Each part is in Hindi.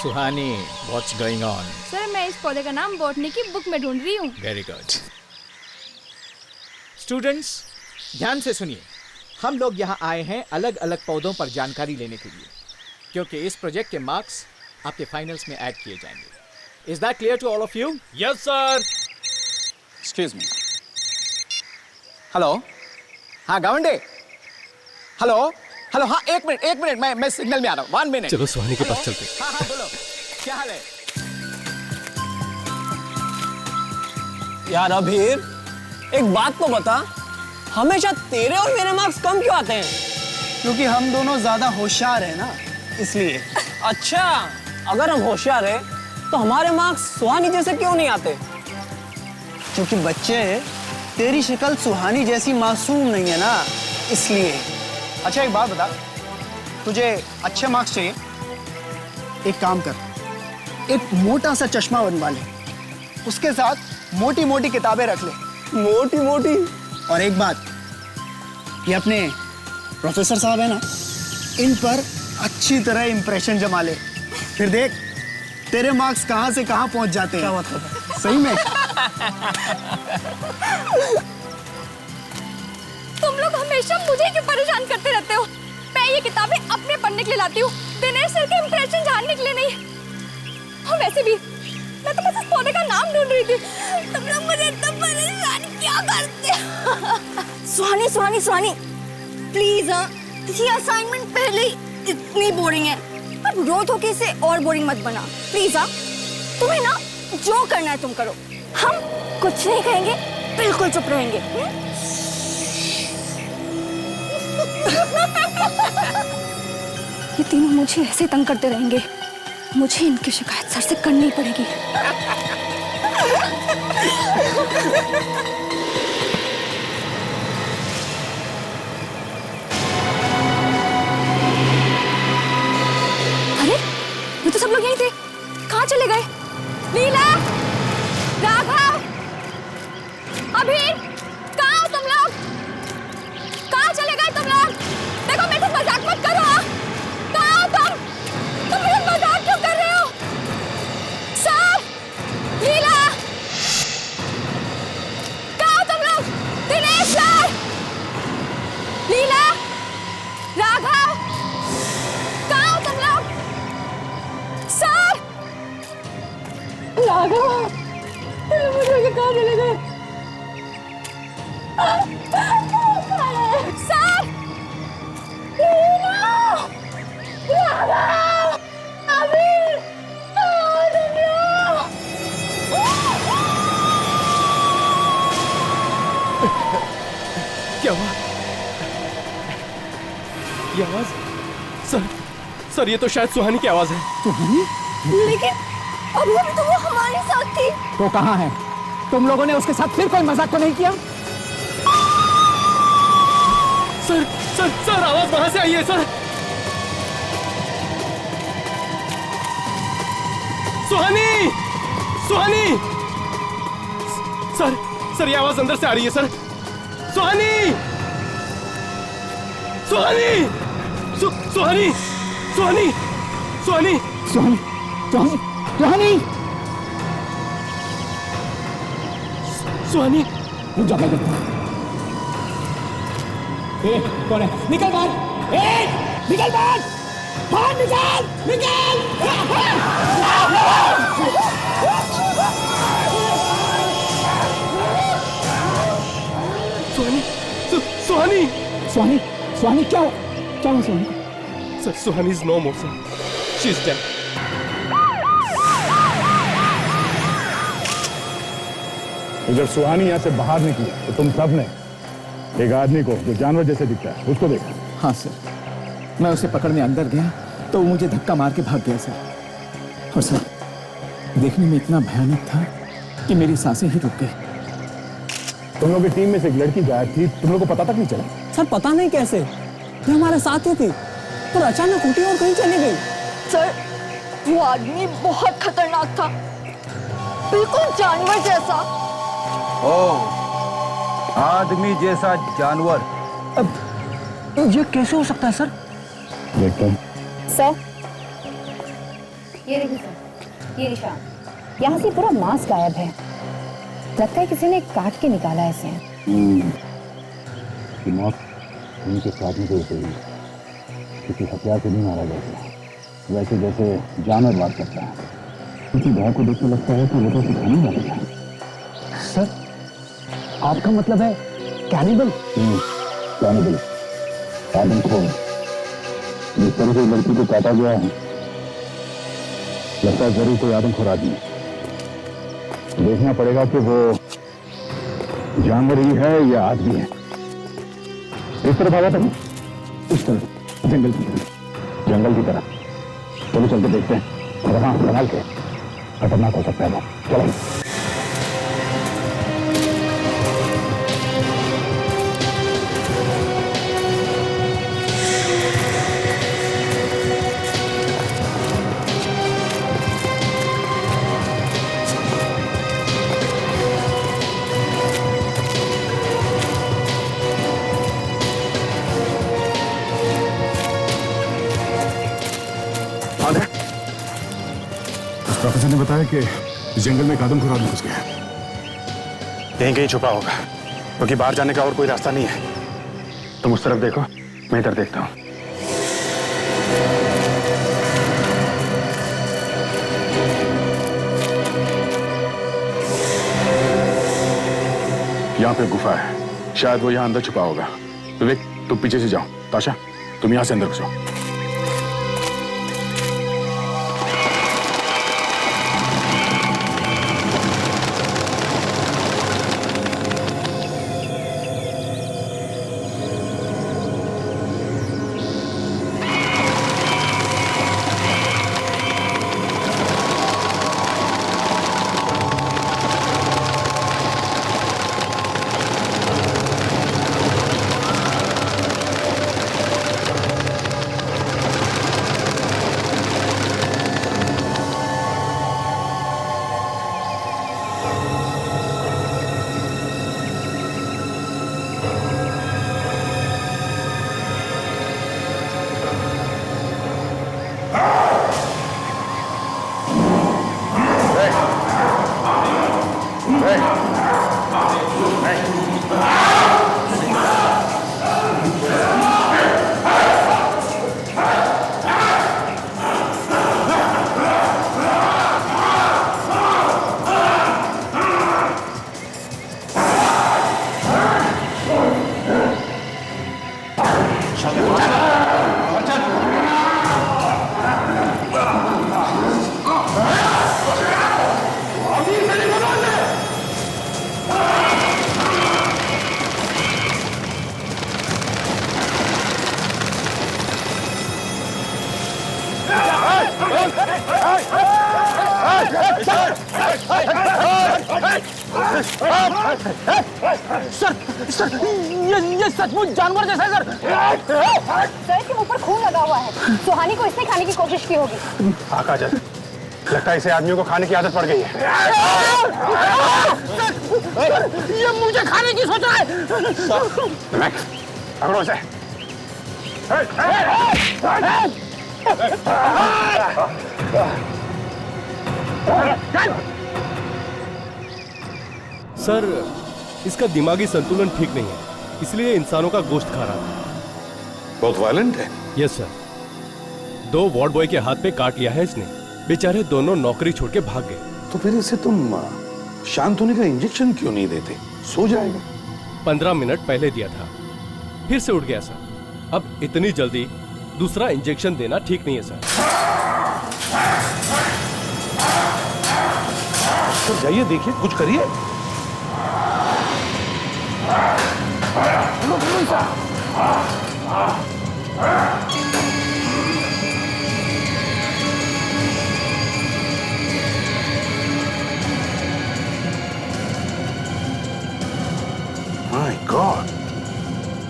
Suhani, what's going on? Sir मैं इस पौधे का नाम बॉटनी की बुक में ढूंढ रही हूँ। Very good. स्टूडेंट्स ध्यान से सुनिए, हम लोग यहाँ आए हैं अलग अलग पौधों पर जानकारी लेने के लिए, क्योंकि इस प्रोजेक्ट के मार्क्स आपके फाइनल्स में ऐड किए जाएंगे। Is that clear to all of you? Yes, sir. Excuse me. Hello, हाँ गावंडे, हेलो हेलो, हाँ एक मिनट मैं सिग्नल में आ रहा हूँ, 1 मिनट। चलो सुहानी के पास चलते। हाँ बोलो, क्या हाल है? यार अभीर, एक बात तो बता, हमेशा तेरे और मेरे मार्क्स कम क्यों आते हैं? क्योंकि हम दोनों ज्यादा होशियार हैं ना, इसलिए। अच्छा, अगर हम होशियार हैं, तो हमारे मार्क्स सुहानी जैसे क्यों नहीं आते? क्योंकि बच्चे, तेरी शक्ल सुहानी जैसी मासूम नहीं है ना, इसलिए। अच्छा एक बात बता, तुझे अच्छे मार्क्स चाहिए? एक काम कर, एक मोटा सा चश्मा बनवा ले, उसके साथ मोटी मोटी किताबें रख ले। मोटी मोटी? और एक बात, ये अपने प्रोफेसर साहब है ना, इन पर अच्छी तरह इंप्रेशन जमा ले, फिर देख तेरे मार्क्स कहाँ से कहाँ पहुंच जाते हैं। क्या मतलब है? सही में। तुम लोग हमेशा मुझे क्यों परेशान करते रहते हो? मैं ये किताबें अपने पढ़ने के लिए लाती हूँ, दिनेश सर के इंप्रेशन जानने के लिए नहीं। और वैसे भी मैं तो बस इस पौधे का नाम ढूंढ रही थी। तुम लोग मुझे इतना परेशान क्यों करते हो? सुहानी प्लीज, ये असाइनमेंट पहले ही इतनी बोरिंग है, अब रोज होके इसे और बोरिंग मत बना प्लीज। तुम्हें ना जो करना है तुम करो, हम कुछ नहीं कहेंगे, बिल्कुल चुप रहेंगे। ये तीनों मुझे ऐसे तंग करते रहेंगे, मुझे इनकी शिकायत सर से करनी पड़ेगी। अरे ये तो सब लोग यहीं थे, कहाँ चले गए? लीला, राघव, अभी कहाँ हो तुम लोग? कहाँ चले गए तुम लोग? देखो मेरे से मजाक मत करो। कहाँ हो तुम? तुम मेरे साथ मजाक क्यों कर रहे हो? सर, लीला, कहाँ हो तुम लोग? दिनेश सर, लीला, राघव, कहाँ हो तुम लोग? सर, राघव, मुझे कहाँ चले गए? सर, लीला, राघव, अभी, क्या हुआ? ये आवाज? सर ये तो शायद सुहानी की आवाज है। लेकिन अभी तो वो हमारे साथ थी। तो कहाँ है? तुम लोगों ने उसके साथ फिर कोई मजाक तो नहीं किया? सर आवाज वहां से आई है सर। सुहानी, सर ये आवाज अंदर से आ रही है सर। सुहानी, रुक जा, कौन है? निकल बाहर! निकल बाहर! बाहर निकल! सुहानी क्या हुआ Suhani? Sir Suhani is no more sir, she is dead. जब सुहानी यहाँ से बाहर निकली तो तुम सब ने एक आदमी को जो जानवर जैसे दिखता है उसको देखा? हाँ सर, मैं उसे पकड़ने अंदर गया तो वो मुझे धक्का मार के भाग गया सर। और सर देखने में इतना भयानक था कि मेरी सांसें ही रुक गई। तुम लोग की टीम में से एक लड़की गायब थी, तुम लोग को पता तक नहीं चला? सर पता नहीं कैसे, ये हमारे साथ ही थी, पर अचानक उठी और कहीं चली गई। सर वो आदमी बहुत खतरनाक था, बिल्कुल जानवर जैसा। ओह, आदमी जैसा जानवर? अब ये कैसे हो सकता है सर? देखता हूं। सर ये देखिए सर, ये निशान, यहाँ से पूरा मांस गायब है। लगता है किसी ने काट के निकाला है इसे। मौत उनके साथ में हुई है, किसी हथियार से नहीं मारा गया, वैसे जैसे जानवर मार सकता है। क्योंकि गाय को देख के लगता है कि वो तो सिखाने वाला है। सर, आपका मतलब है कैनिबल? कैनिबल, आदमखोर। जिस तरह से लड़की को काटा गया है, लगता है जरूर कोई आदमखोर आदमी है। देखना पड़ेगा कि वो जानवर ही है या आदमी है। इस तरफ आया था, इस तरफ, जंगल की तरफ, जंगल की तरफ। चलो चल के देखते हैं। और हाँ, संभाल के, खतरनाक हो सकता है वो। चलो। प्रोफेसर ने बताया कि जंगल में एक आदमखोर आदमी घुस गया। यहीं कहीं छुपा होगा, क्योंकि बाहर जाने का और कोई रास्ता नहीं है। तुम उस तरफ देखो, मैं इधर देखता हूं। यहाँ पे गुफा है, शायद वो यहाँ अंदर छुपा होगा। विवेक, तुम पीछे से जाओ। ताशा, तुम यहाँ से अंदर घुसो। सर, ये सचमुच जानवर जैसा है सर। सर, इसके मुंह पर खून लगा हुआ है। सुहानी को इसने खाने की कोशिश की होगी। काजल, लगता है इसे आदमियों को खाने की आदत पड़ गई है। सर, ये मुझे खाने की सोच रहा है। पकड़ो इसे। सर, इसका दिमागी संतुलन ठीक नहीं है, इसलिए इंसानों का गोश्त खा रहा था। बहुत वायलेंट है। यस सर, 2 वार्ड बॉय के हाथ पे काट लिया है इसने। बेचारे दोनों नौकरी छोड़ के भाग गए। तो फिर इसे तुम शांत होने का इंजेक्शन क्यों नहीं देते? सो जाएगा। 15 मिनट पहले दिया था, फिर से उठ गया सर। अब इतनी जल्दी दूसरा इंजेक्शन देना ठीक नहीं है सर। तो जाइए, देखिए, कुछ करिए। माय गॉड,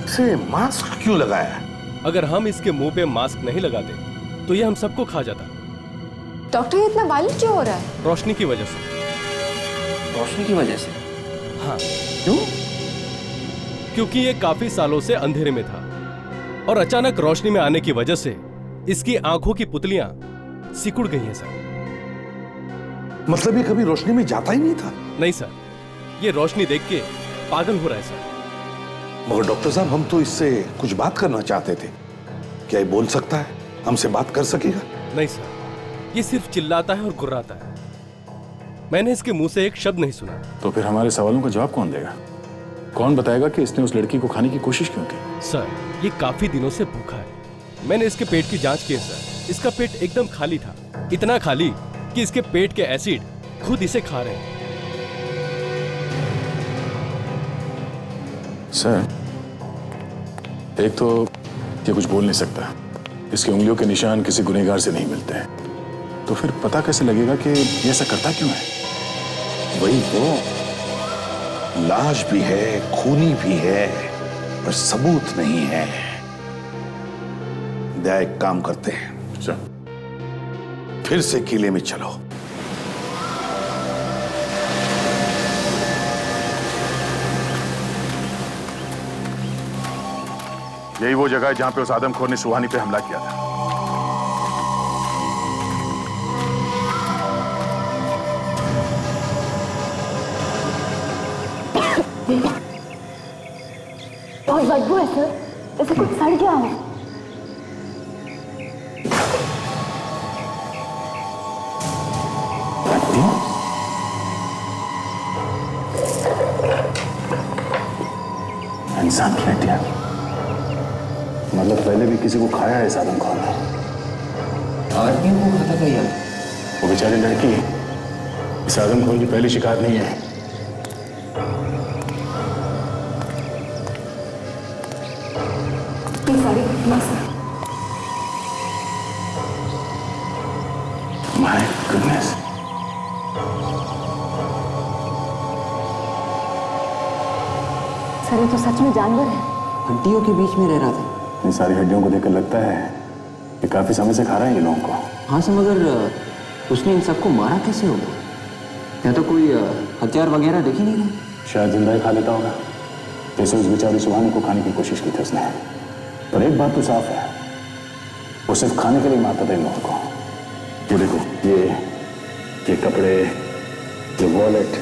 इसे मास्क क्यों लगाया? अगर हम इसके मुंह पे मास्क नहीं लगाते तो ये हम सबको खा जाता। डॉक्टर, ये इतना वायलेंट क्यों हो रहा है? रोशनी की वजह से। रोशनी की वजह से? हाँ। क्यों? क्योंकि ये काफी सालों से अंधेरे में था और अचानक रोशनी में आने की वजह से इसकी आंखों की पुतलियां सिकुड़ गई हैं सर। मतलब ये कभी रोशनी में जाता ही नहीं था? नहीं सर, ये रोशनी देख के पागल हो रहा है सर। मगर डॉक्टर साहब, हम तो इससे कुछ बात करना चाहते थे। क्या ये बोल सकता है? हमसे बात कर सकेगा? नहीं सर, ये सिर्फ चिल्लाता है और गुर्राता है। मैंने इसके मुंह से एक शब्द नहीं सुना। तो फिर हमारे सवालों का जवाब कौन देगा? कौन बताएगा कि इसने उस लड़की को खाने की कोशिश क्यों की? सर, ये काफी दिनों से भूखा है। मैंने इसके पेट की जांच की है सर। इसका पेट एकदम खाली था, इतना खाली कि इसके पेट के एसिड खुद इसे खा रहे हैं। सर, एक तो ये कुछ बोल नहीं सकता, इसकी उंगलियों के निशान किसी गुनहगार से नहीं मिलते हैं, तो फिर पता कैसे लगेगा कि ये ऐसा करता क्यों है? वही तो, लाश भी है, खूनी भी है, पर सबूत नहीं है। दया, एक काम करते हैं, फिर से किले में चलो। यही वो जगह है जहां पे उस आदमखोर ने सुहानी पे हमला किया था। बहुत बदबू है सर, जैसे कुछ सड़ गया हो। इंसान की हड्डियां, मतलब पहले भी किसी को खाया है इस आदमखोर ने। आदमी को खाता था यार। वो बेचारी लड़की इस आदमखोर की पहली शिकार नहीं है। My goodness. सर, ये तो सच में जानवर है। हड्डियों के बीच में रह रहा था। इन सारी हड्डियों को देखकर लगता है कि काफी समय से खा रहे हैं ये लोगों को। हाँ सर, मगर उसने इन सबको मारा कैसे होगा? या तो कोई हथियार वगैरह देख ही नहीं रहे। शायद जिंदा ही खा लेता होगा, जैसे उस बेचारी सुहानी को खाने की कोशिश की थी उसने। पर एक बात तो साफ है, वो सिर्फ खाने के लिए मारता था इन लोगों को। ये देखो, ये कपड़े, ये वॉलेट,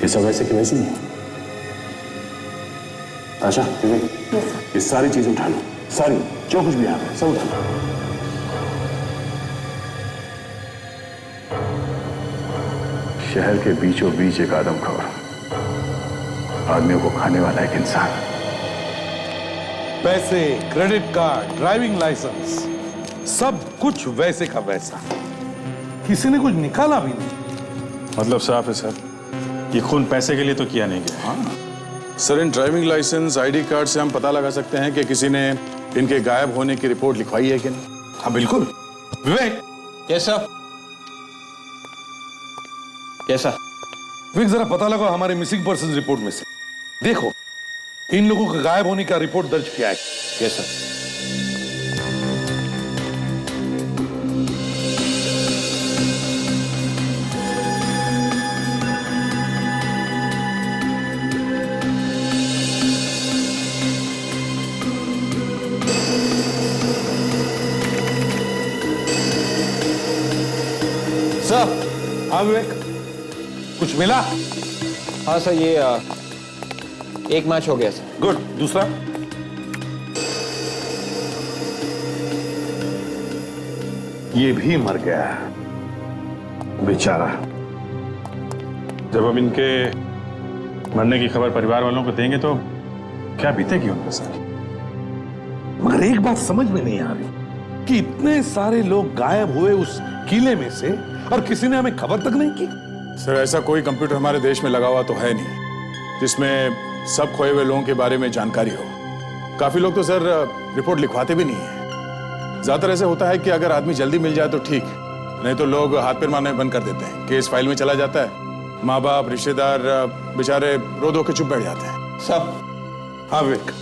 ये सब वैसे की वैसी है। आशा, ये सारी चीजें उठा लो, सारी, जो कुछ भी यहाँ पे सब उठा लो। शहर के बीचों बीच एक आदमखोर, आदमियों को खाने वाला एक इंसान। पैसे, क्रेडिट कार्ड, ड्राइविंग लाइसेंस, सब कुछ वैसे का वैसा। किसी ने कुछ निकाला भी नहीं। मतलब साफ है सर, ये खून पैसे के लिए तो किया नहीं गया। हाँ सर, इन ड्राइविंग लाइसेंस, आईडी कार्ड से हम पता लगा सकते हैं कि किसी ने इनके गायब होने की रिपोर्ट लिखवाई है कि नहीं। हाँ बिल्कुल। Vivek. Yes sir. Yes sir. Vivek, जरा पता लगा हमारे मिसिंग पर्सन रिपोर्ट में से। देखो, इन लोगों का गायब होने का रिपोर्ट दर्ज किया है। Yes sir. सर। हाँ विवेक, कुछ मिला? हाँ सर, ये एक मैच हो गया सर। गुड। दूसरा? ये भी मर गया बेचारा। जब हम इनके मरने की खबर परिवार वालों को देंगे तो क्या बीतेगी उनके साथ? मगर एक बात समझ में नहीं आ रही कि इतने सारे लोग गायब हुए उस किले में से और किसी ने हमें खबर तक नहीं की। सर, ऐसा कोई कंप्यूटर हमारे देश में लगा हुआ तो है नहीं जिसमें सब खोए हुए लोगों के बारे में जानकारी हो। काफी लोग तो सर रिपोर्ट लिखवाते भी नहीं है। ज्यादातर ऐसे होता है कि अगर आदमी जल्दी मिल जाए तो ठीक, नहीं तो लोग हाथ पैर मारने बंद कर देते हैं। केस फाइल में चला जाता है, माँ बाप, रिश्तेदार बेचारे रो धो के चुप बैठ जाते हैं। सब। हाँ विवेक,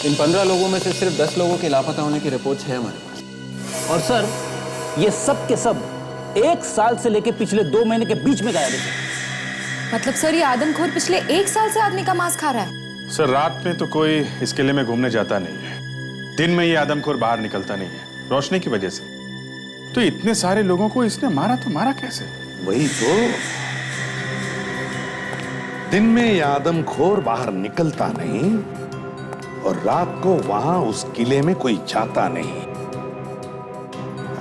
इन 15 लोगों में से सिर्फ 10 लोगों के लापता होने की रिपोर्ट है हमारे पास। और सर, ये सब के सब 1 साल से लेके पिछले 2 महीने के बीच में गायब है। मतलब सर, ये आदमखोर पिछले 1 साल से आदमी का मांस खा रहा है? सर, रात में तो कोई इस किले में घूमने जाता नहीं है, दिन में ये आदमखोर बाहर निकलता नहीं है, रोशनी की वजह से। तो इतने सारे लोगों को इसने मारा तो मारा कैसे? वही तो, दिन में ये आदमखोर बाहर निकलता नहीं और रात को वहां उस किले में कोई जाता नहीं।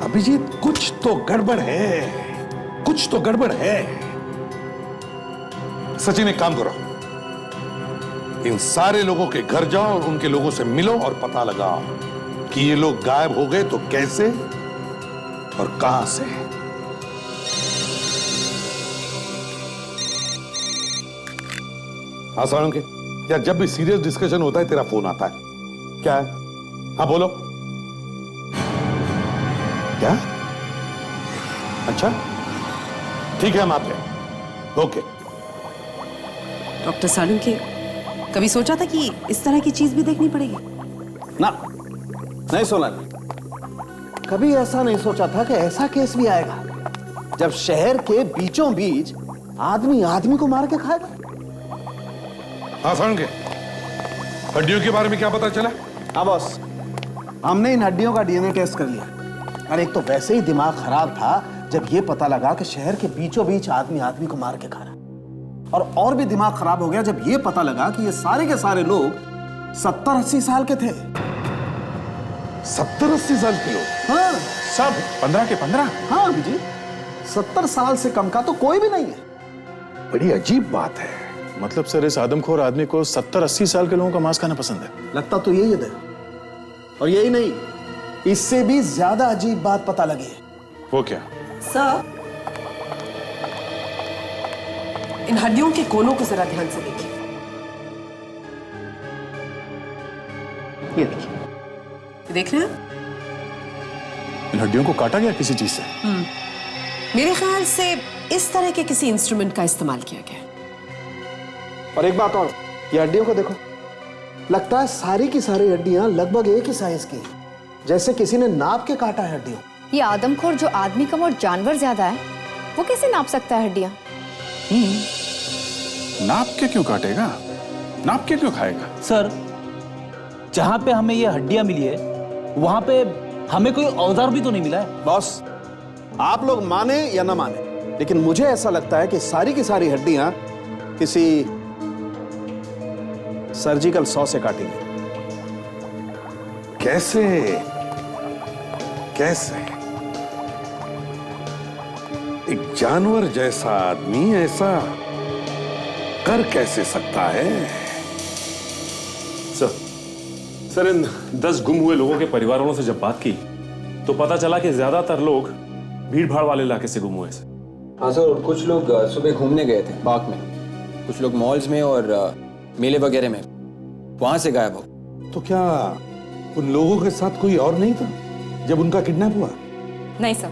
अभिजीत, कुछ तो गड़बड़ है, कुछ तो गड़बड़ है। सचिन, एक काम करो, इन सारे लोगों के घर जाओ और उनके लोगों से मिलो और पता लगाओ कि ये लोग गायब हो गए तो कैसे और कहां से। हाँ सालुंके, यार जब भी सीरियस डिस्कशन होता है तेरा फोन आता है, क्या है? हाँ बोलो। क्या? अच्छा ठीक है, हम आते हैं। ओके। डॉक्टर सालुंके, कभी सोचा था कि इस तरह की चीज भी देखनी पड़ेगी? ना, नहीं सोना, कभी ऐसा नहीं सोचा था कि ऐसा केस भी आएगा जब शहर के बीचों बीच आदमी आदमी को मार के खाएगा। हाँ सालुंके, हड्डियों के बारे में क्या पता चला? हाँ बॉस, हमने इन हड्डियों का डीएनए टेस्ट कर लिया। अरे एक तो वैसे ही दिमाग खराब था जब ये पता लगा कि शहर के बीचों बीच आदमी आदमी को मार के खा रहा, और भी दिमाग खराब हो गया जब ये पता लगा कि ये सारे के सारे लोग 70-80 साल के थे। 70-80 साल के लोग? हाँ, सब 15 के 15? हाँ अभिजीत, 70 साल से कम का तो कोई भी नहीं है। बड़ी अजीब बात है। मतलब सर, इस आदमखोर आदमी को 70-80 साल के लोगों का मांस खाना पसंद है? लगता तो यही है, और यही नहीं, इससे भी ज्यादा अजीब बात पता लगी है। वो क्या? सर, इन हड्डियों के कोनों को जरा ध्यान से देखिए। ये देखिए, देख रहे हैं? इन हड्डियों को काटा गया किसी चीज से? मेरे ख्याल से इस तरह के किसी इंस्ट्रूमेंट का इस्तेमाल किया गया। और एक बात और, ये हड्डियों को देखो, लगता है सारी की सारी हड्डियां लगभग एक ही साइज की हैं, जैसे किसी ने नाप के काटा है हड्डियों। ये आदमखोर जो आदमी कम और जानवर ज्यादा है, वो कैसे नाप सकता है हड्डियां? नाप के क्यों काटेगा? नाप के क्यों खाएगा? सर, जहां पे हमें ये हड्डियां मिली है वहां पे हमें कोई औजार भी तो नहीं मिला है। बॉस, आप लोग माने या ना माने, लेकिन मुझे ऐसा लगता है कि सारी की सारी हड्डियां किसी सर्जिकल सॉ से काटी गई। कैसे? कैसे? एक जानवर जैसा आदमी ऐसा कर कैसे सकता है? सर, इन 10 गुम हुए लोगों के परिवार वालों से जब बात की तो पता चला कि ज्यादातर लोग भीड़ भाड़ वाले इलाके से गुम हुए थे। हाँ सर, कुछ लोग सुबह घूमने गए थे पार्क में, कुछ लोग मॉल्स में और मेले वगैरह में, वहां से गायब हो। तो क्या उन लोगों के साथ कोई और नहीं था जब उनका किडनैप हुआ? नहीं सर।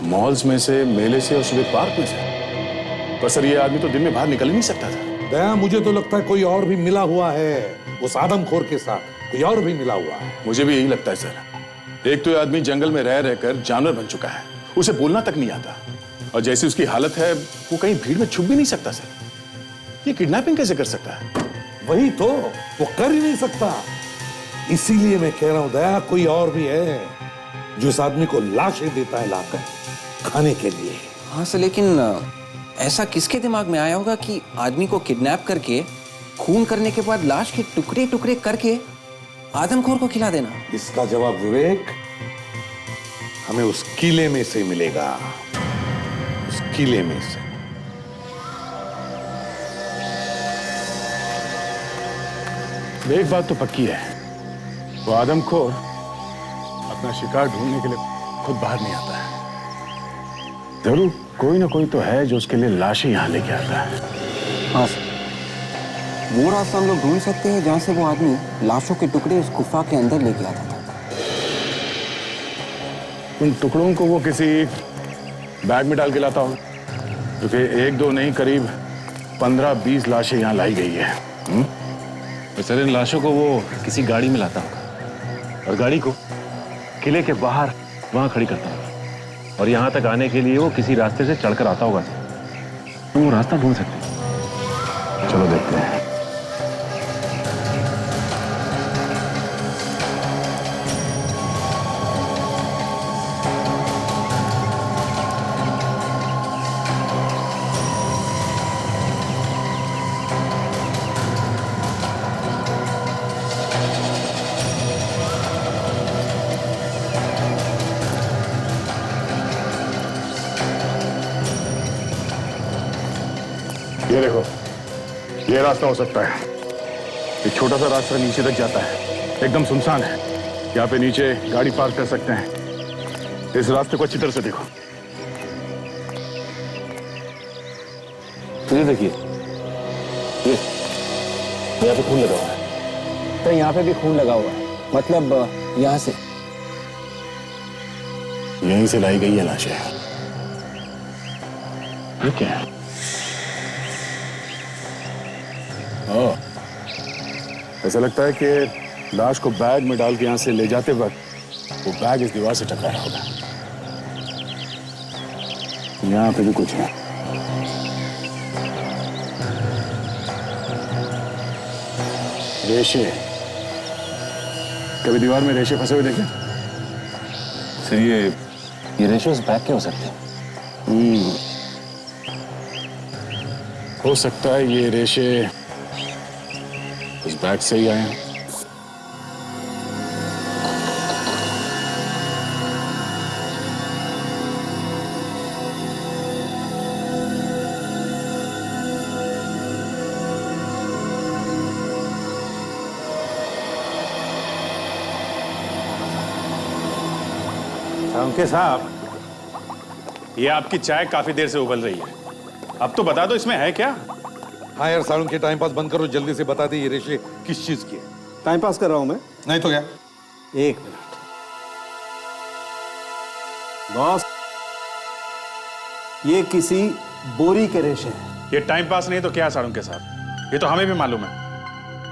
मॉल्स में से, मेले से और सुबह पार्क में से? पर सर, ये आदमी तो दिन में बाहर निकल ही नहीं सकता था। दया, मुझे तो लगता है कोई और भी मिला हुआ है उस आदमखोर के साथ, कोई और भी मिला हुआ है। मुझे भी यही लगता है सर। एक तो ये आदमी जंगल में रह रहकर जानवर बन चुका है, उसे बोलना तक नहीं आता, और जैसी उसकी हालत है वो कहीं भीड़ में छुप भी नहीं सकता सर। ये किडनैपिंग कैसे कर सकता है? वही तो, वो कर ही नहीं सकता। इसीलिए मैं कह रहा हूं दया, कोई और भी है जो इस आदमी को लाशें देता है लाकर खाने के लिए। हाँ सर, लेकिन ऐसा किसके दिमाग में आया होगा कि आदमी को किडनैप करके खून करने के बाद लाश के टुकड़े टुकड़े करके आदमखोर को खिला देना? इसका जवाब विवेक हमें उस किले में से मिलेगा, उस किले में से। एक बात तो पक्की है, वो आदमखोर अपना शिकार ढूंढने के लिए खुद बाहर नहीं आता है। जरूर कोई ना कोई तो है जो उसके लिए लाशें यहां लेके आता है। हाँ सर, वो रास्ता हम लोग ढूंढ सकते हैं जहां से वो आदमी लाशों के टुकड़े उस गुफा के अंदर लेके आता था। उन टुकड़ों को वो किसी बैग में डाल के लाता हो, क्योंकि 1-2 नहीं, करीब 15-20 लाशें यहाँ लाई गई है। तो सर, इन लाशों को वो किसी गाड़ी में लाता होगा और गाड़ी को किले के बाहर वहां खड़ी करता होगा, और यहाँ तक आने के लिए वो किसी रास्ते से चढ़कर आता होगा। तो वो रास्ता ढूंढ सकते हैं। चलो देखते हैं। ये देखो, ये रास्ता हो सकता है। एक छोटा सा रास्ता नीचे तक जाता है, एकदम सुनसान है। यहाँ पे नीचे गाड़ी पार्क कर सकते हैं। इस रास्ते को अच्छी तरह से देखो। ये देखिए, ये यहाँ पे खून लगा हुआ है। तो यहाँ पे भी खून लगा हुआ है, मतलब यहाँ से यहीं से लाई गई है लाशें। ये क्या है? ओह, ऐसा लगता है कि लाश को बैग में डाल के यहां से ले जाते वक्त वो बैग इस दीवार से टकराया होगा। यहां पे भी कुछ है। रेशे, कभी दीवार में रेशे फंसे हुए देखे? सर ये रेशे उस बैग के हो सकते हैं। हो सकता है ये रेशे उस बैग से ही आए हैं। अंके साहब, ये आपकी चाय काफी देर से उबल रही है। अब तो बता दो इसमें है क्या? हाँ यार, सारुण के टाइम पास बंद करो, जल्दी से बता दे ये रेशे किस चीज की है। टाइम पास कर रहा हूं मैं। नहीं तो क्या? एक मिनट बॉस, ये किसी बोरी के रेशे हैं। ये टाइम पास नहीं तो क्या सारुण के साहब? ये तो हमें भी मालूम है,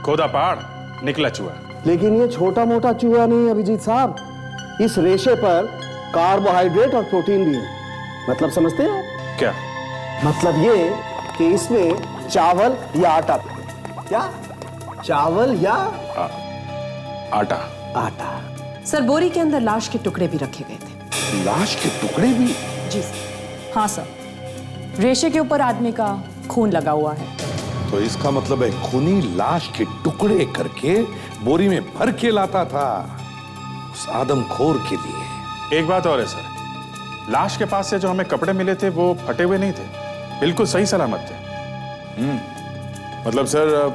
खोदा पहाड़ निकला चूहा। लेकिन ये छोटा मोटा चूहा नहीं अभिजीत साहब, इस रेशे पर कार्बोहाइड्रेट और प्रोटीन भी है। मतलब समझते हैं? क्या मतलब ये कि इसमें चावल या आटा, क्या चावल या आटा। आटा। सर, बोरी के अंदर लाश के टुकड़े भी रखे गए थे। लाश के टुकड़े भी? जी सर। हाँ सर, रेशे के ऊपर आदमी का खून लगा हुआ है। तो इसका मतलब है खूनी लाश के टुकड़े करके बोरी में भर के लाता था उस आदमखोर के लिए। एक बात और है सर, लाश के पास से जो हमें कपड़े मिले थे वो फटे हुए नहीं थे, बिल्कुल सही सलामत थे। मतलब सर,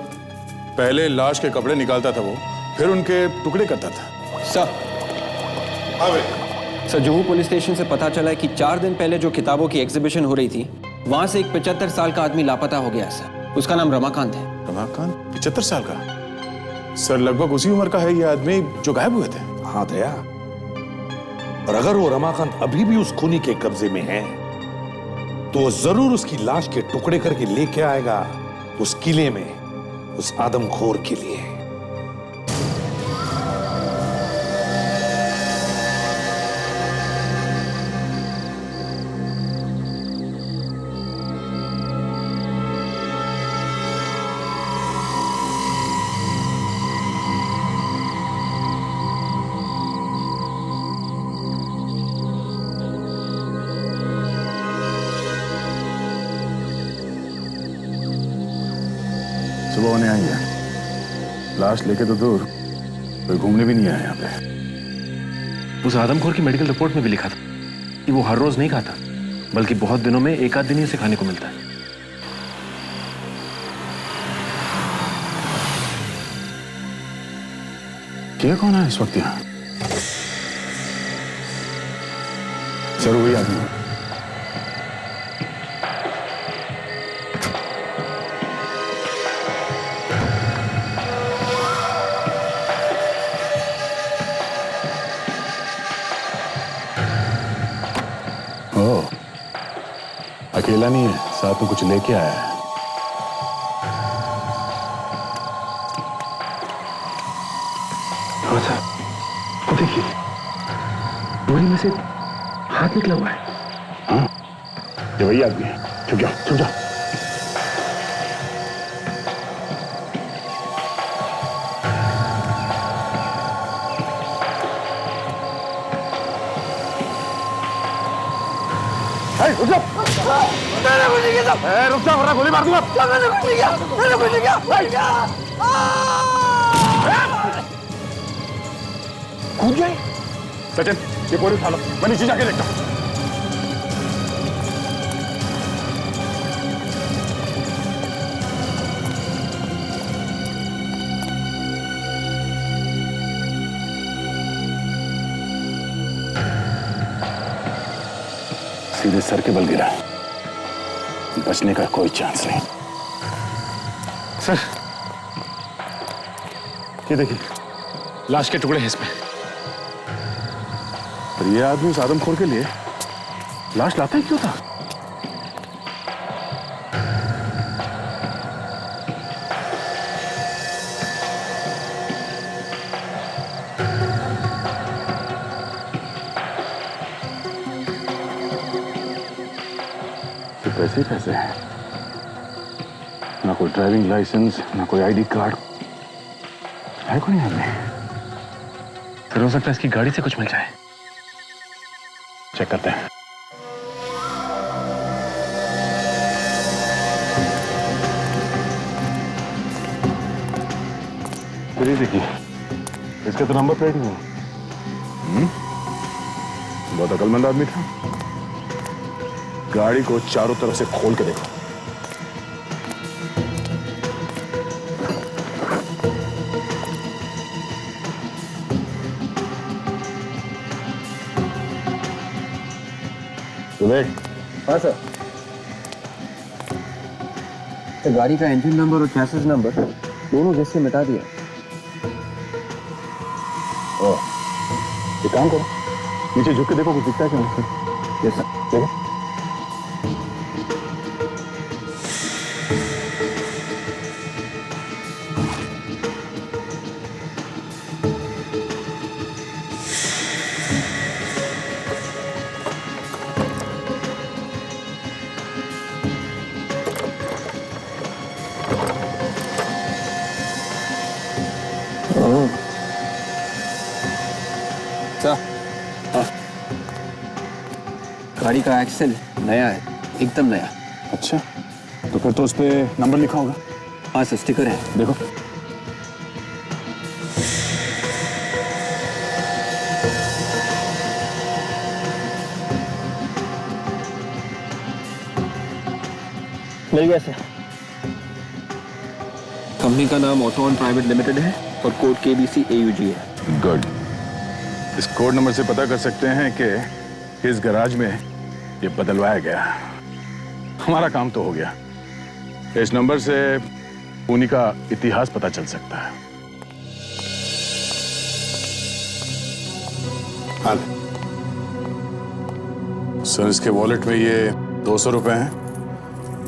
पहले लाश के कपड़े निकालता था वो, फिर उनके टुकड़े करता था। सर, जुहू पुलिस स्टेशन से पता चला है कि 4 दिन पहले जो किताबों की एग्जीबिशन हो रही थी, वहां से एक 75 साल का आदमी लापता हो गया सर। उसका नाम रमाकांत है। रमाकांत? 75 साल का? सर, लगभग उसी उम्र का है ये आदमी जो गायब हुए थे। हाँ दया, और अगर वो रमाकांत अभी भी उस खूनी के कब्जे में है तो वो जरूर उसकी लाश के टुकड़े करके लेके आएगा उस किले में, उस आदमखोर के लिए। सुबह होने आई है, लाश लेके तो दूर, कोई घूमने भी नहीं आया यहाँ पे। उस आदमखोर की मेडिकल रिपोर्ट में भी लिखा था कि वो हर रोज नहीं खाता, बल्कि बहुत दिनों में एक आध दिन ही उसे खाने को मिलता है। क्या कौन है इस वक्त यहाँ? सर, वही आदमी। अकेला नहीं है, साथ में कुछ लेके आया है। अच्छा, वो देखिए, बोरी में से हाथ निकला हुआ है। हाँ, ये वही आदमी है। छुप जाओ, छुप जाओ। रुक जाओ, मैंने कुछ नहीं किया। रुक जाओ वरना गोली मार दूंगा। मैंने कुछ नहीं किया, मैंने कुछ नहीं किया। कूद जाए। सचिन, ये बोरी उठा लो, मैं नीचे जाके देखता हूँ। सीधे सर के बल गिरा, बचने का कोई चांस नहीं। सर, ये देखिए, लाश के टुकड़े हैं इसमें। पर ये आदमी उस आदमखोर के लिए लाश लाता ही क्यों था? तो पैसे ही पैसे हैं, ना कोई ड्राइविंग लाइसेंस, ना कोई आईडी कार्ड है, कोई नहीं हमें। फिर हो सकता है इसकी गाड़ी से कुछ मिल जाए। चेक करते हैं। फिर ये देखिए, इसका तो नंबर प्लेट ही नहीं। बहुत अकलमंद आदमी था। गाड़ी को चारों तरफ से खोल के देखो। हाँ सर, तो गाड़ी का इंजन नंबर और चैसिस नंबर दोनों जैसे मिटा दिया। एक काम करो, नीचे झुक के देखो कुछ दिखता है क्या? Yes sir. देखो। गाड़ी का एक्सेल नया है, एकदम नया। अच्छा, तो फिर तो उस पे नंबर लिखा होगा। हाँ सर, स्टिकर है, देखो। मिल गया सर। कंपनी का नाम ऑटोन प्राइवेट लिमिटेड है और कोड KBC AUG है। गुड। इस कोड नंबर से पता कर सकते हैं कि इस गैराज में ये बदलवाया गया। हमारा काम तो हो गया। इस नंबर से पुणे का इतिहास पता चल सकता है। हाँ सर, इसके वॉलेट में ये 200 रुपए हैं,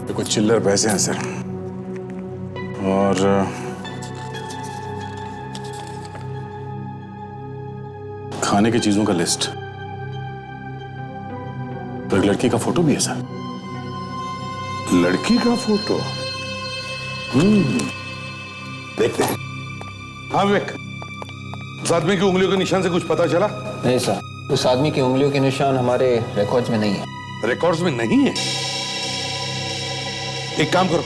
ये कुछ चिल्लर पैसे हैं सर, और खाने की चीजों का लिस्ट। तो एक लड़की का फोटो भी है सर। लड़की का फोटो? देखते हैं। हाँ विवेक, उस आदमी की उंगलियों के निशान से कुछ पता चला? नहीं सर, उस आदमी की उंगलियों के निशान हमारे रिकॉर्ड्स में नहीं है। रिकॉर्ड्स में नहीं है? एक काम करो,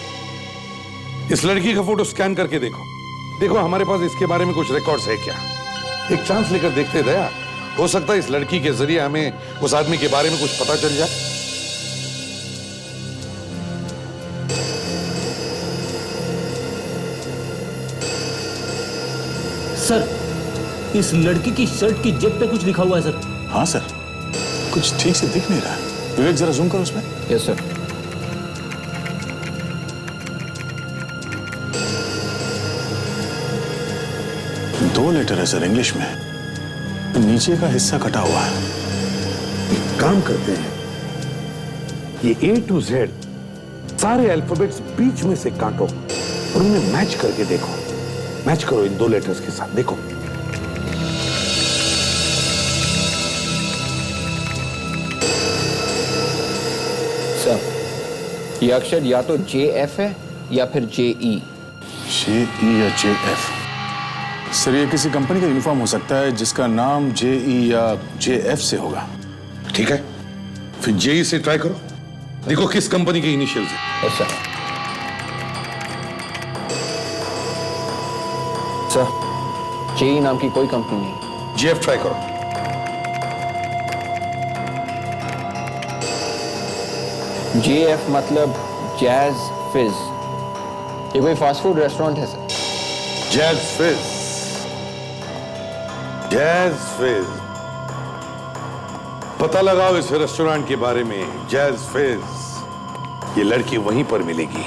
इस लड़की का फोटो स्कैन करके देखो। देखो हमारे पास इसके बारे में कुछ रिकॉर्ड्स है क्या। एक चांस लेकर देखते दया, हो सकता है इस लड़की के जरिए हमें उस आदमी के बारे में कुछ पता चल जाए। सर, इस लड़की की शर्ट की जेब पे कुछ लिखा हुआ है सर। हाँ सर, कुछ ठीक से दिख नहीं रहा। विवेक जरा जूम करो उसमें। Yes sir. दो लेटर है सर इंग्लिश में, नीचे का हिस्सा कटा हुआ है। एक काम करते हैं, ये A to Z सारे अल्फाबेट्स बीच में से काटो और उन्हें मैच करके देखो। मैच करो इन दो लेटर्स के साथ, देखो। सर, ये अक्षर या तो JF है या फिर JE। JE या JF? सर, ये किसी कंपनी का यूनिफॉर्म हो सकता है जिसका नाम JE या JF से होगा। ठीक है, फिर JE से ट्राई करो, देखो किस कंपनी के इनिशियल्स हैं। सर, JE नाम की कोई कंपनी नहीं। JF ट्राई करो। JF मतलब जैज फिज। ये कोई फास्ट फूड रेस्टोरेंट है सर। जैज फिज, जैज फिज। पता लगाओ इस रेस्टोरेंट के बारे में, जैज फेज। ये लड़की वहीं पर मिलेगी।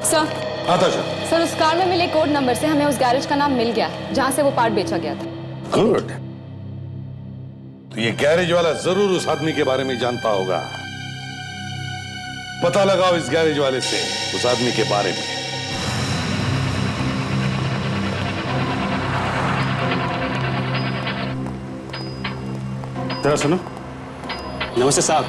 सर आता जा। सर, उस कार में मिले कोड नंबर से हमें उस गैरेज का नाम मिल गया जहां से वो पार्ट बेचा गया था। गुड। तो ये गैरेज वाला जरूर उस आदमी के बारे में जानता होगा। पता लगाओ इस गैरेज वाले से उस आदमी के बारे में। जरा सुनो। नमस्ते साहब,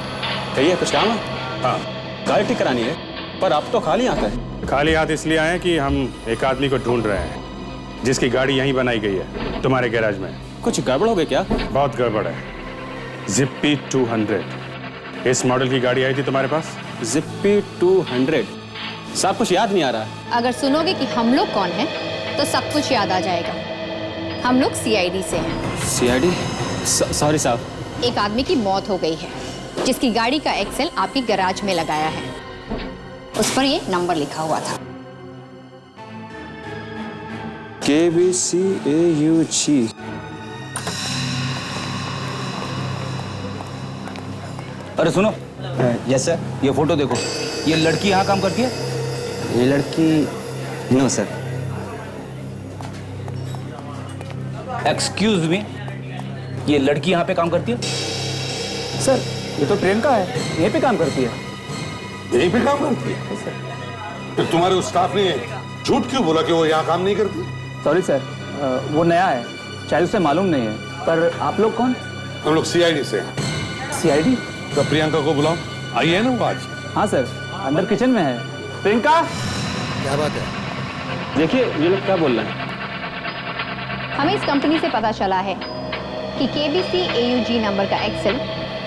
कहिए कुछ काम है? हाँ, गाड़ी ठीक करानी है, पर आप तो खाली हाथ है। खाली हाथ इसलिए आए कि हम एक आदमी को ढूंढ रहे हैं जिसकी गाड़ी यहीं बनाई गई है, तुम्हारे गैराज में। कुछ गड़बड़ हो गई क्या? बहुत गड़बड़ है। जिप्पी 200 इस मॉडल की गाड़ी आई थी तुम्हारे पास? जिप्पी 200? साहब कुछ याद नहीं आ रहा। अगर सुनोगे कि हम लोग कौन हैं, तो सब कुछ याद आ जाएगा। हम लोग सीआईडी से हैं। सीआईडी? सॉरी साहब। एक आदमी की मौत हो गई है जिसकी गाड़ी का एक्सेल आपके गैराज में लगाया है। उस पर ये नंबर लिखा हुआ था। KBCAUG। अरे सुनो। Yes sir. ये फोटो देखो, ये लड़की यहाँ काम करती है? ये लड़की? No sir. एक्सक्यूज मी, ये लड़की यहाँ पे काम करती है? सर, ये तो प्रियंका है, यहीं पे काम करती है। यहीं पे काम करती है? तो तुम्हारे उस स्टाफ ने झूठ क्यों बोला कि वो यहाँ काम नहीं करती? सॉरी सर, वो नया है, शायद उसे मालूम नहीं है। पर आप लोग कौन? हम लोग सीआईडी से हैं। सीआईडी? तो प्रियंका को बुलाओ, आई है ना वो आज? हाँ सर, अंदर किचन में है। प्रियंका! क्या बात है? देखिए ये लोग क्या बोल रहे हैं। हमें इस कंपनी से पता चला है कि KBCAUG नंबर का एक्सेल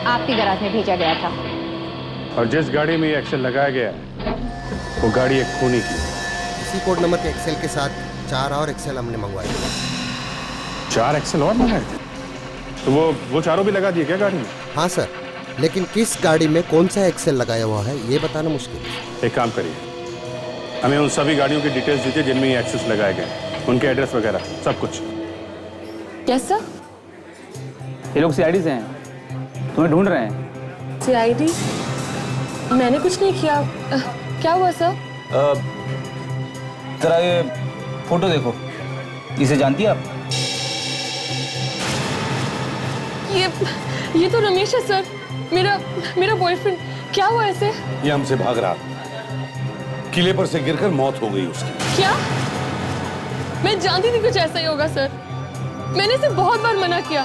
आपके गैराज में भेजा गया था। और जिस गाड़ी में ये एक्सेल लगाया गया है वो गाड़ी एक खूनी की। इसी कोड नंबर के एक्सेल के साथ 4 और एक्सेल हमने मंगवाए। 4 एक्सेल और मंगाए थे? तो वो चारों भी लगा दिए क्या गाड़ी में? हाँ सर, लेकिन किस गाड़ी में कौन सा एक्सेल लगाया हुआ है ये बताना मुश्किल है। एक काम करिए, हमें उन सभी गाड़ियों की डिटेल्स दीजिए जिनमें ये एक्सेस लगाए गए, उनके एड्रेस वगैरह सब कुछ। Yes sir. ये लोग सीआईडी से हैं, तुम्हें ढूंढ रहे हैं। सीआईडी? मैंने कुछ नहीं किया। क्या हुआ सर? जरा ये फोटो देखो, इसे जानती है आप? ये तो रमेश है सर, मेरा बॉयफ्रेंड। क्या हुआ ऐसे? ये हमसे भाग रहा था, किले पर से गिरकर मौत हो गई उसकी। क्या? मैं जानती थी कुछ ऐसा ही होगा सर। मैंने इसे बहुत बार मना किया,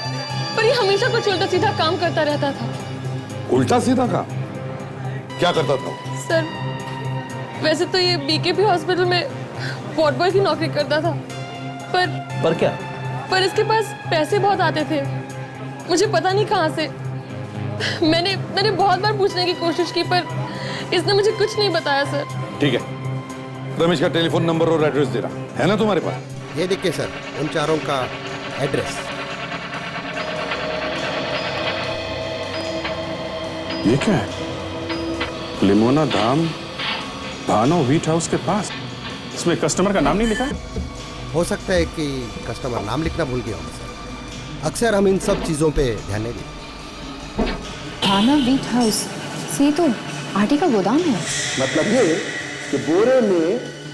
पर ये हमेशा कुछ उल्टा सीधा काम करता रहता था। उल्टा सीधा काम? क्या करता था? सर, वैसे तो ये BKP हॉस्पिटल में वार्ड बॉय की नौकरी करता था, पर क्या? पर इसके पास पैसे बहुत आते थे, मुझे पता नहीं कहाँ से। मैंने बहुत बार पूछने की कोशिश की, पर इसने मुझे कुछ नहीं बताया सर। ठीक है, रमेश का टेलीफोन नंबर और एड्रेस दे रहा है ना तुम्हारे पास? ये देखिए सर, उन चारों का एड्रेस। ये क्या है? लिमोना धाम, भानो व्हीट हाउस के पास। इसमें कस्टमर का नाम नहीं लिखा है? हो सकता है कि कस्टमर नाम लिखना भूल गया होगा सर। अक्सर हम इन सब चीज़ों पे ध्यान नहीं देते। भाना व्हीट हाउस से तो आटे का गोदाम है। मतलब ये कि बोरे में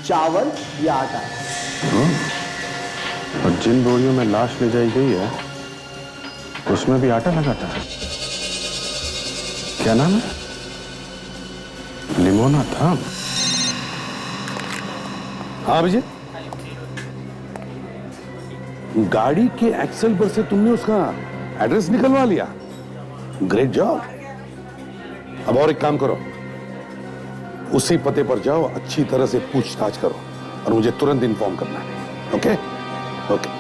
चावल या आटा है। और जिन बोरियों में लाश ले जाई गई है उसमें भी आटा लगाता है। क्या नाम है? लिमोना धाम। हाँ विजय, गाड़ी के एक्सेल पर से तुमने उसका एड्रेस निकलवा लिया। Great job. अब और एक काम करो, उसी पते पर जाओ, अच्छी तरह से पूछताछ करो और मुझे तुरंत इन्फॉर्म करना है। ओके? ओके।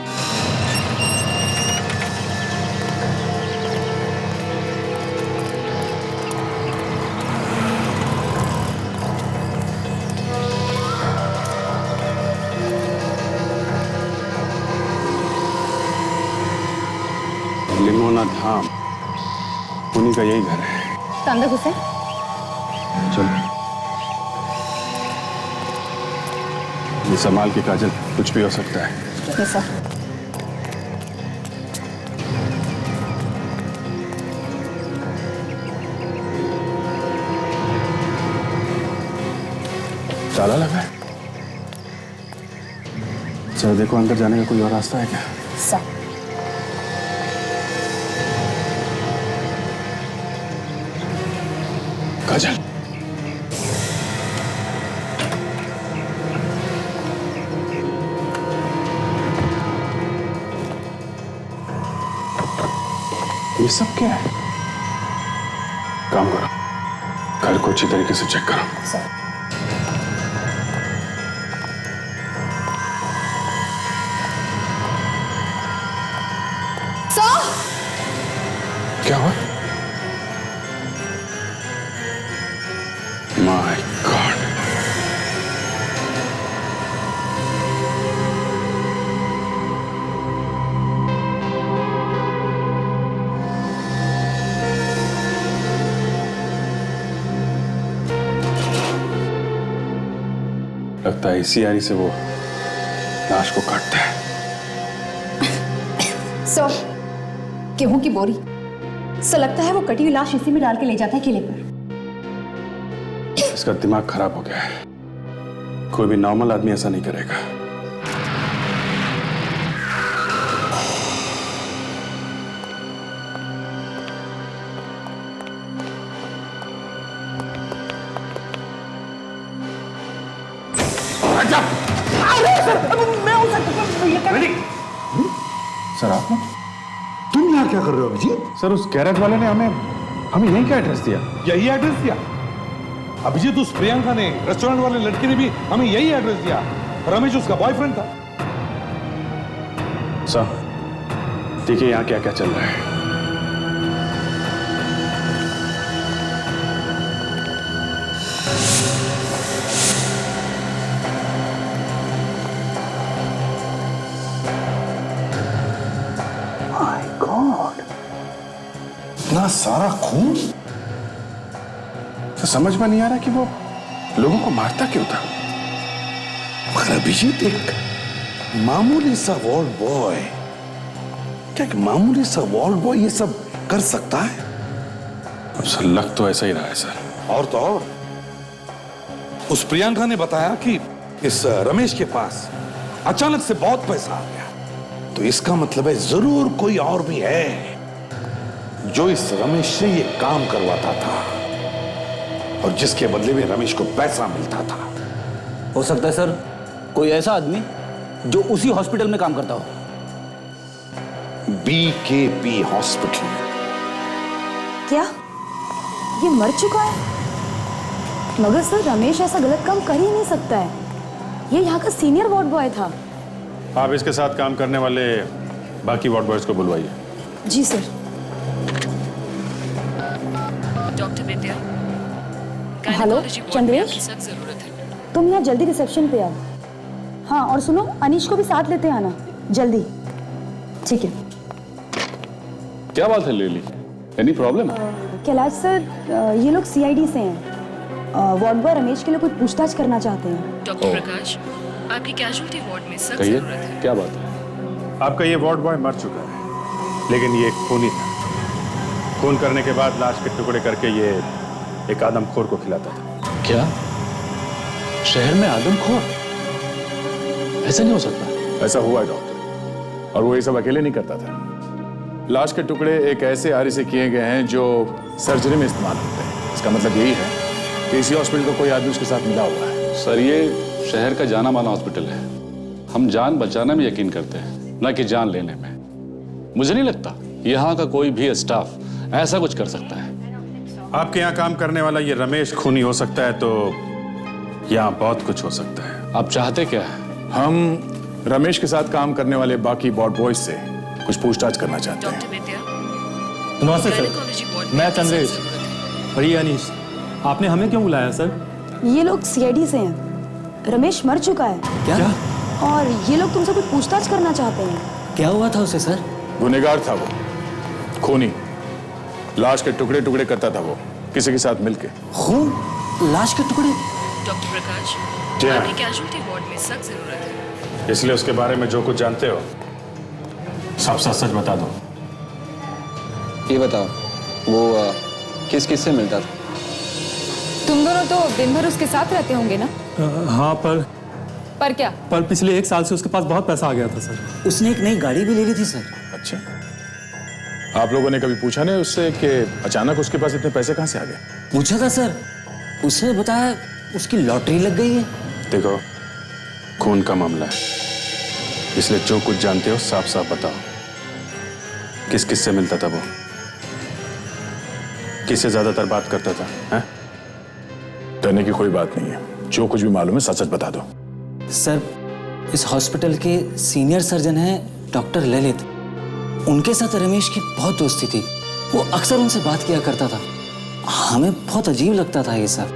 लिमोना धाम, उन्हीं का यही घर है। तो अंदर घुसे। चलो। ये संभाल के काजल, कुछ भी हो सकता है। Yes sir. ताला लगा है। चलो देखो अंदर जाने का कोई और रास्ता है क्या? सर काजल, ये सब क्या है? काम करो, घर को अच्छी तरीके से चेक करो। सर क्या हुआ? माय गॉड, लगता है इसी आरी से वो लाश को काटता है। सर गेहूं की बोरी, सर लगता है वो कटी हुई लाश इसी में डाल के ले जाता है किले पर। इसका दिमाग खराब हो गया है, कोई भी नॉर्मल आदमी ऐसा नहीं करेगा। सर आप तुम यहाँ क्या कर रहे हो अभिजीत? सर उस गैरेज वाले ने हमें यही क्या एड्रेस दिया? यही एड्रेस दिया अभिजीत? उस प्रियंका ने, रेस्टोरेंट वाले लड़के ने भी हमें यही एड्रेस दिया। रमेश उसका बॉयफ्रेंड था। सर देखिए यहाँ क्या क्या चल रहा है। माय गॉड, इतना सारा खून। तो समझ में नहीं आ रहा कि वो लोगों को मारता क्यों था। मगर अभिजीत एक मामूली सा वॉर्ड बॉय, क्या एक मामूली सा वॉर्ड बॉय ये सब कर सकता है? अब सर लग तो ऐसा ही रहा है सर। और तो और उस प्रियंका ने बताया कि इस रमेश के पास अचानक से बहुत पैसा आ गया, तो इसका मतलब है जरूर कोई और भी है जो इस रमेश से ये काम करवाता था और जिसके बदले में रमेश को पैसा मिलता था। हो सकता है सर कोई ऐसा आदमी जो उसी हॉस्पिटल में काम करता हो। BKP hospital. क्या ये मर चुका है? मगर सर रमेश ऐसा गलत काम कर ही नहीं सकता है, ये यहाँ का सीनियर वार्ड बॉय था। आप इसके साथ काम करने वाले बाकी वार्ड बॉयज को बुलवाइए। जी सर। डॉक्टर विद्या, हेलो चंद्रेश, जरूरत है। तुम यहाँ जल्दी रिसेप्शन पे आओ। हाँ और सुनो, अनीश को भी साथ लेते आना जल्दी। ठीक है। क्या बात है लेली, एनी प्रॉब्लम? कैलाश सर, ये लोग CID से हैं। वार्ड बॉय रमेश के लिए कुछ पूछताछ करना चाहते हैं। डॉक्टर प्रकाश, आपकी कैजुअल्टी वार्ड में सख्त कहिए, जरूरत है। क्या बात है? आपका ये वार्ड बॉय मर चुका है, लेकिन ये एक खूनी था। खून करने के बाद लाश के टुकड़े करके ये एक आदमखोर को खिलाता था। क्या शहर में आदमखोर? ऐसा नहीं हो सकता। ऐसा हुआ है डॉक्टर, और वो ये सब अकेले नहीं करता था। लाश के टुकड़े एक ऐसे आरी से किए गए हैं जो सर्जरी में इस्तेमाल होते हैं। इसका मतलब यही है कि इसी हॉस्पिटल को कोई आदमी उसके साथ मिला हुआ है। सर ये शहर का जाना माना हॉस्पिटल है, हम जान बचाने में यकीन करते हैं, न कि जान लेने में। मुझे नहीं लगता यहाँ का कोई भी स्टाफ ऐसा कुछ कर सकता है। आपके यहाँ काम करने वाला ये रमेश खूनी हो सकता है, तो यहाँ बहुत कुछ हो सकता है। आप चाहते क्या है? हम रमेश के साथ काम करने वाले बाकी वार्ड बॉयज से कुछ पूछताछ करना चाहते हैं। डॉक्टर विद्या, नमस्ते सर, मैं चंद्रेश। और ये अनीश, आपने हमें क्यों बुलाया सर? ये लोग CID से हैं। रमेश मर चुका है। क्या? और ये लोग तुमसे कुछ पूछताछ करना चाहते हैं। क्या हुआ था उसे सर? गुनहगार था वो, खूनी। लाश के टुकड़े टुकड़े करता था वो किसी के साथ मिलके। खून? लाश के टुकड़े? डॉक्टर प्रकाश, जी हाँ। आपकी कैजुअल्टी वार्ड में सख्त जरूरत है। इसलिए उसके बारे में जो कुछ जानते हो सब सच सच बता दो। ये बताओ, वो किस किस से मिलता था? तुम दोनों तो दिन भर उसके साथ रहते होंगे ना? हाँ, पर क्या? पर पिछले 1 साल से उसके पास बहुत पैसा आ गया था सर। उसने एक नई गाड़ी भी ले ली थी सर। अच्छा, आप लोगों ने कभी पूछा नहीं उससे कि अचानक उसके पास इतने पैसे कहाँ से आ गए? पूछा था सर, उसने बताया उसकी लॉटरी लग गई है। देखो, खून का मामला है, इसलिए जो कुछ जानते हो साफ साफ बताओ। किस किस से मिलता था वो? किससे ज्यादातर बात करता था? हैं? डरने की कोई बात नहीं है, जो कुछ भी मालूम है सच सच बता दो। सर, इस हॉस्पिटल के सीनियर सर्जन हैं डॉक्टर ललित, उनके साथ रमेश की बहुत दोस्ती थी। वो अक्सर उनसे बात किया करता था। हमें बहुत अजीब लगता था ये सब।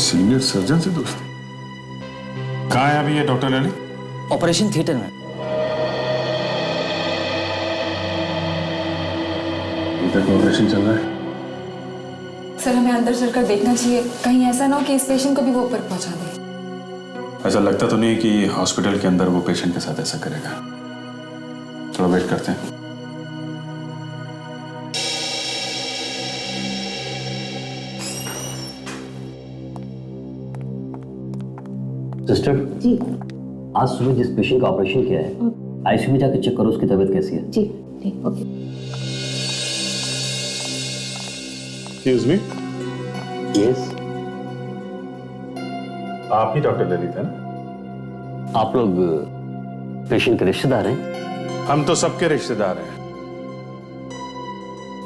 सीनियर सर्जन से दोस्ती? कहाँ है अभी ये डॉक्टर ललित? ऑपरेशन थिएटर में। ऑपरेशन चल रहा है? सर, हमें अंदर चलकर देखना चाहिए, कहीं ऐसा ना हो कि इस पेशेंट को भी वो ऊपर पहुंचा दे। ऐसा लगता तो नहीं कि हॉस्पिटल के अंदर वो पेशेंट के साथ ऐसा करेगा। थोड़ा वेट करते हैं। सिस्टर जी, आज सुबह जिस पेशेंट का ऑपरेशन किया है, आईसीयू में जाकर चेक करो उसकी तबीयत कैसी है। जी ठीक, ओके। Excuse me. यस, आप ही डॉक्टर ललित है ना? आप लोग पेशेंट के रिश्तेदार हैं? हम तो सबके रिश्तेदार हैं।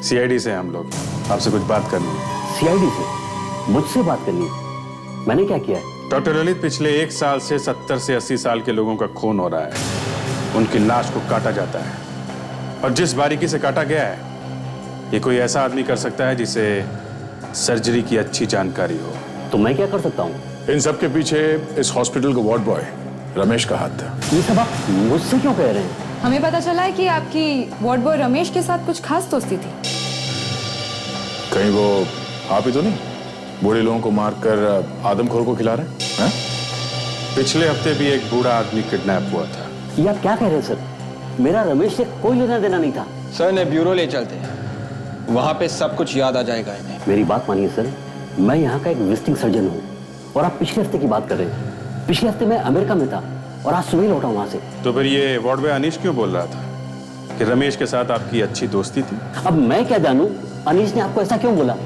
सीआईडी से हम लोग, आपसे कुछ बात करनी है। सीआईडी से? मुझसे बात करनी है? मैंने क्या किया है? डॉक्टर ललित, पिछले 1 साल से 70 से 80 साल के लोगों का खून हो रहा है। उनकी लाश को काटा जाता है, और जिस बारीकी से काटा गया है, ये कोई ऐसा आदमी कर सकता है जिसे सर्जरी की अच्छी जानकारी हो। तो मैं क्या कर सकता हूँ? इन सब के पीछे इस हॉस्पिटल का वार्ड बॉय रमेश का हाथ था। ये सब आप मुझसे क्यों कह रहे हैं? हमें पता चला है कि आपकी वार्ड बॉय रमेश के साथ कुछ खास दोस्ती थी। कहीं वो आप ही तो नहीं बूढ़े लोगों को मारकर आदमखोर को खिला रहे हैं? पिछले हफ्ते भी एक बूढ़ा आदमी किडनैप हुआ था। ये आप क्या कह रहे हैं सर? मेरा रमेश से कोई लेना देना नहीं था। सर ने ब्यूरो ले चलते हैं, वहां पे सब कुछ याद आ जाएगा इन्हें। मेरी बात मानिए सर, मैं यहाँ का एक विजिटिंग सर्जन हूँ, और आप पिछले हफ्ते की बात कर रहे हैं। पिछले हफ्ते मैं अमेरिका में था और आज सुबह लौटा वहां से। तो फिर ये वार्ड बॉय अनीश क्यों बोल रहा था कि रमेश के साथ आपकी अच्छी दोस्ती थी? अब मैं क्या जानूं, अनीश ने आपको ऐसा क्यों बोला?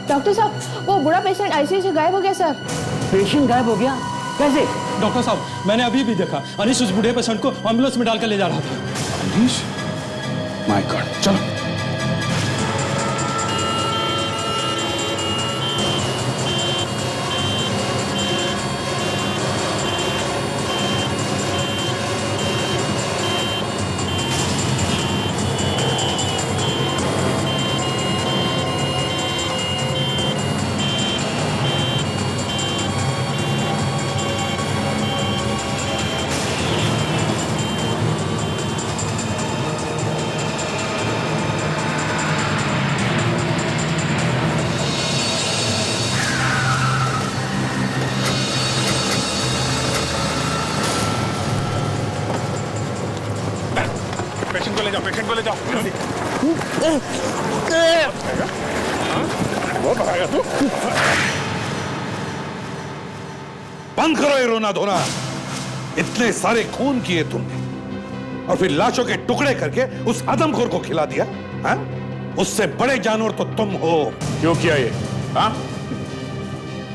डॉक्टर साहब, वो बूढ़ा पेशेंट आईसीयू से गायब हो गया सर। पेशेंट गायब हो गया? कैसे? डॉक्टर साहब, मैंने अभी भी देखा, अनीश उस बूढ़े पेशेंट को एम्बुलेंस में डालकर ले जा रहा था। अनीश? माय गॉड, चलो। पेशेंट को ले जाओ। वो भगाएगा तू? बंद करो ये रोना धोना। इतने सारे खून किए तुमने और फिर लाशों के टुकड़े करके उस आदमखोर को खिला दिया। हाँ? उससे बड़े जानवर तो तुम हो। क्यों किया ये? हाँ?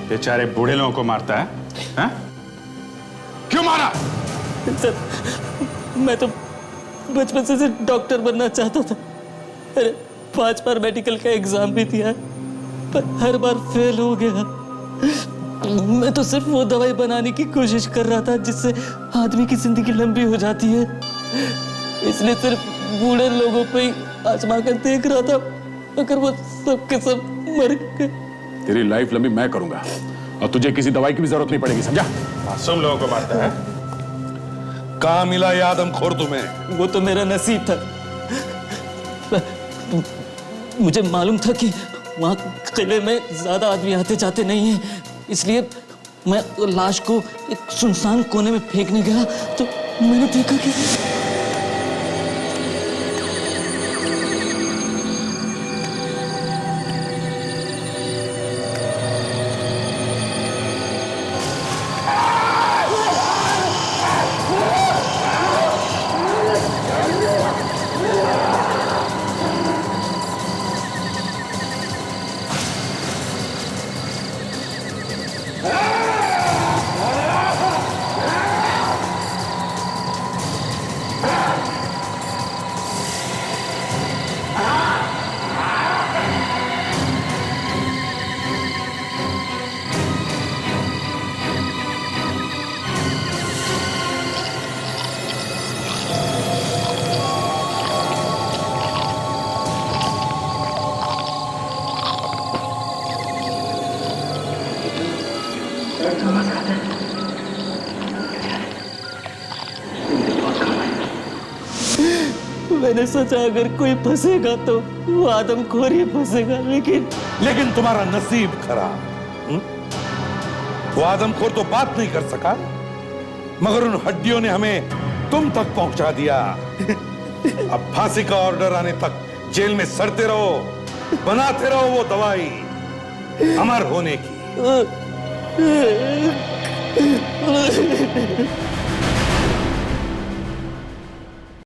बेचारे बूढ़े लोगों को मारता है? हाँ? क्यों मारा? सर, मैं तो बचपन से डॉक्टर बनना चाहता था। अरे 5 बार मेडिकल का एग्जाम भी दिया, पर हर बार फेल हो गया। मैं तो सिर्फ वो दवाई बनाने की कोशिश कर रहा था जिससे आदमी की जिंदगी लंबी हो जाती है। इसलिए सिर्फ बूढ़े लोगों पे ही आजमा कर देख रहा था, अगर वो सब के सब मर गए। तेरी लाइफ लंबी मैं करूंगा और तुझे किसी दवाई की भी जरूरत नहीं पड़ेगी, समझा? मासूम लोगों को मारता है। कहाँ मिला ये आदमखोर तुम्हें? वो तो मेरा नसीब था। मुझे मालूम था कि वहां किले में ज्यादा आदमी आते जाते नहीं हैं, इसलिए मैं लाश को एक सुनसान कोने में फेंकने गया तो मैंने देखा कि मैंने सोचा अगर कोई फंसेगा तो वो आदमखोर ही फंसेगा, लेकिन तुम्हारा नसीब खराब। वो आदमखोर तो बात नहीं कर सका, मगर उन हड्डियों ने हमें तुम तक पहुंचा दिया। अब फांसी का ऑर्डर आने तक जेल में सड़ते रहो, बनाते रहो वो दवाई अमर होने की।